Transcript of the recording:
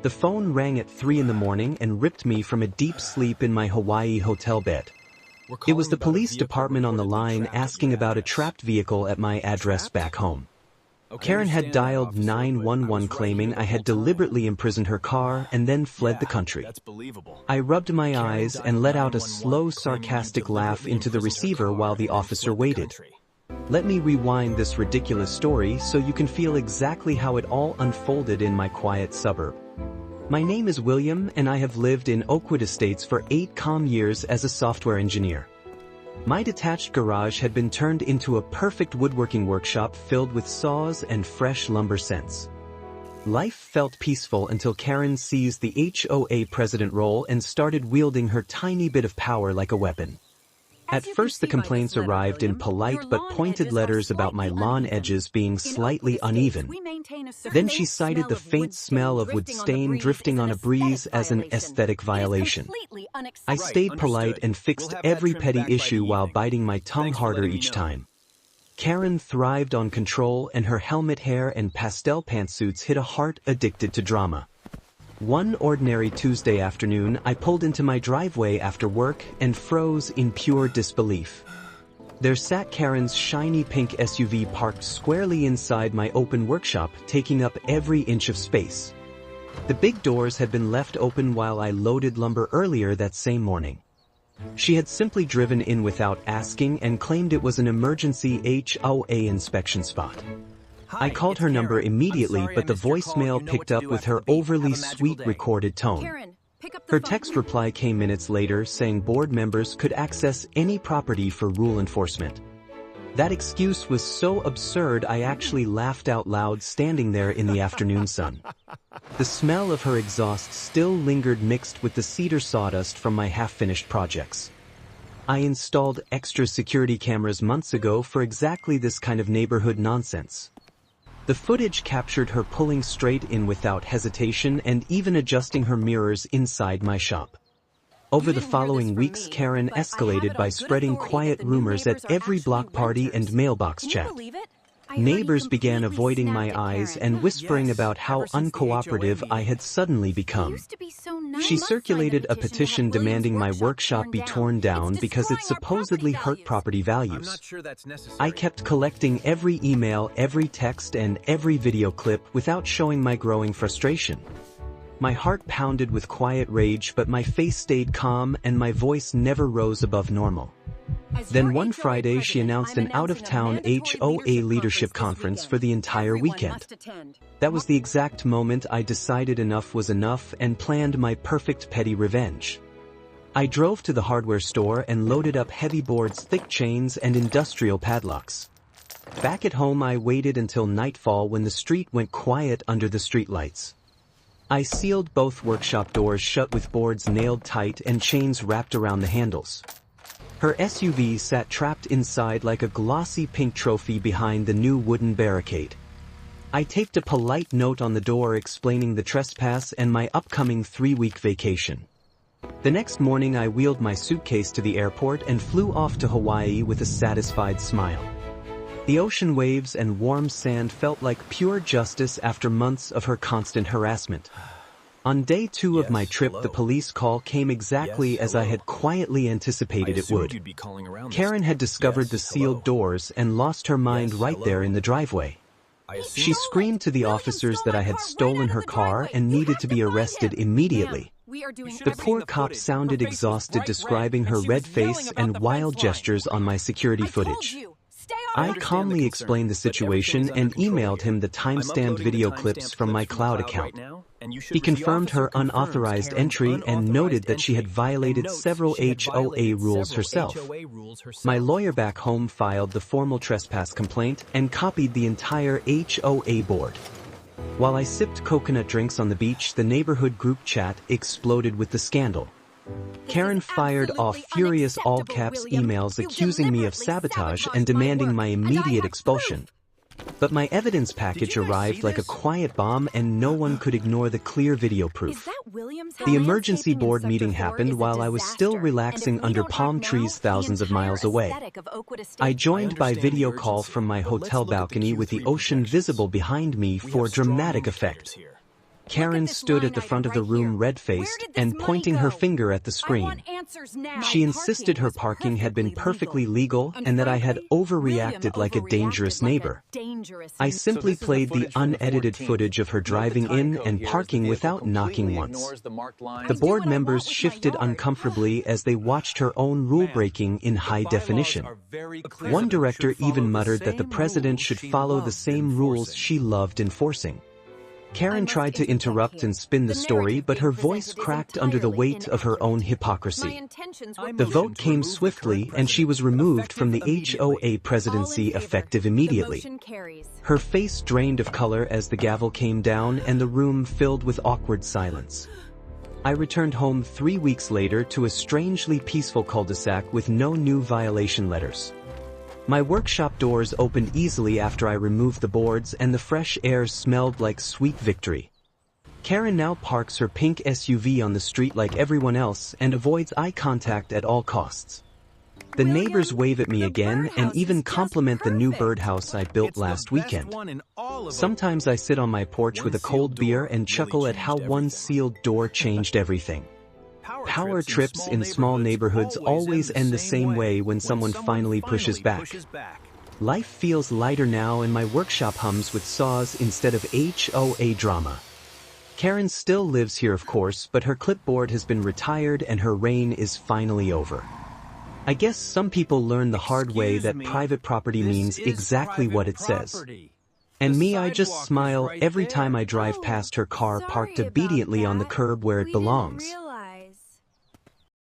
The phone rang at 3 in the morning and ripped me from a deep sleep in my Hawaii hotel bed. It was the police department on the line asking about a trapped vehicle at my address back home. Karen had dialed 911 claiming I had deliberately imprisoned her car and then fled the country. I rubbed my eyes and let out a slow, sarcastic laugh into the receiver while the officer waited. Let me rewind this ridiculous story so you can feel exactly how it all unfolded in my quiet suburb. My name is William and I have lived in Oakwood Estates for 8 calm years as a software engineer. My detached garage had been turned into a perfect woodworking workshop filled with saws and fresh lumber scents. Life felt peaceful until Karen seized the HOA president role and started wielding her tiny bit of power like a weapon. At first the complaints arrived in polite but pointed letters about my lawn edges being slightly uneven. Then she cited the faint smell of wood stain drifting on a breeze as an aesthetic violation. I stayed polite and fixed every petty issue while biting my tongue harder each time. Karen thrived on control and her helmet hair and pastel pantsuits hit a heart addicted to drama. One ordinary Tuesday afternoon, I pulled into my driveway after work and froze in pure disbelief. There sat Karen's shiny pink SUV parked squarely inside my open workshop, taking up every inch of space. The big doors had been left open while I loaded lumber earlier that same morning. She had simply driven in without asking and claimed it was an emergency HOA inspection spot. I called her number immediately, but the voicemail picked up with her overly sweet recorded tone. Her text reply came minutes later saying board members could access any property for rule enforcement. That excuse was so absurd I actually laughed out loud standing there in the afternoon sun. The smell of her exhaust still lingered mixed with the cedar sawdust from my half-finished projects. I installed extra security cameras months ago for exactly this kind of neighborhood nonsense. The footage captured her pulling straight in without hesitation and even adjusting her mirrors inside my shop. Over the following weeks, Karen escalated by spreading quiet rumors at every block party and mailbox chat. Neighbors began avoiding my eyes and whispering about how uncooperative I had suddenly become. She circulated a petition demanding my workshop be torn down because it supposedly hurt property values. I kept collecting every email, every text, and every video clip without showing my growing frustration. My heart pounded with quiet rage, but my face stayed calm and my voice never rose above normal. Then one Friday she announced an out-of-town HOA leadership conference for the entire weekend. That was the exact moment I decided enough was enough and planned my perfect petty revenge. I drove to the hardware store and loaded up heavy boards, thick chains, and industrial padlocks. Back at home I waited until nightfall when the street went quiet under the streetlights. I sealed both workshop doors shut with boards nailed tight and chains wrapped around the handles. Her SUV sat trapped inside like a glossy pink trophy behind the new wooden barricade. I taped a polite note on the door explaining the trespass and my upcoming 3-week vacation. The next morning I wheeled my suitcase to the airport and flew off to Hawaii with a satisfied smile. The ocean waves and warm sand felt like pure justice after months of her constant harassment. On day 2 of my trip, the police call came exactly as I had quietly anticipated it would. Karen had discovered the sealed doors and lost her mind right there in the driveway. She screamed to the officers that I had stolen her car and needed to be arrested immediately. The poor cop sounded exhausted, describing her red face and wild gestures on my security footage. I calmly explained the situation and emailed him the timestamped video clips from my cloud account. He confirmed her unauthorized entry and noted that she had violated several HOA rules herself. My lawyer back home filed the formal trespass complaint and copied the entire HOA board. While I sipped coconut drinks on the beach, the neighborhood group chat exploded with the scandal. Karen fired off furious all-caps emails accusing me of sabotage and demanding my immediate expulsion. But my evidence package arrived like a quiet bomb and no one could ignore the clear video proof. The emergency board meeting happened while I was still relaxing under palm trees thousands of miles away. I joined by video call from my hotel balcony with the ocean visible behind me for dramatic effect. Karen stood at the front of the room red-faced and pointing her finger at the screen. She insisted her parking had been perfectly legal and that I had overreacted like a dangerous neighbor. I simply played the unedited footage of her driving in and parking without knocking once. The board members shifted uncomfortably as they watched her own rule-breaking in high definition. One director even muttered that the president should follow the same rules she loved enforcing. Karen tried to interrupt and spin the story, but her voice cracked under the weight of her own hypocrisy. The vote came swiftly and she was removed from the HOA presidency effective immediately. Her face drained of color as the gavel came down and the room filled with awkward silence. I returned home 3 weeks later to a strangely peaceful cul-de-sac with no new violation letters. My workshop doors opened easily after I removed the boards and the fresh air smelled like sweet victory. Karen now parks her pink SUV on the street like everyone else and avoids eye contact at all costs. The neighbors wave at me again and even compliment the new birdhouse I built last weekend. Sometimes I sit on my porch with a cold beer and chuckle at how one sealed door changed everything. Power trips in small neighborhoods always end the same way when someone finally pushes back. Life feels lighter now and my workshop hums with saws instead of HOA drama. Karen still lives here of course, but her clipboard has been retired and her reign is finally over. I guess some people learn the hard way that private property means exactly what it says. And me, I just smile every time I drive past her car parked obediently on the curb where it belongs.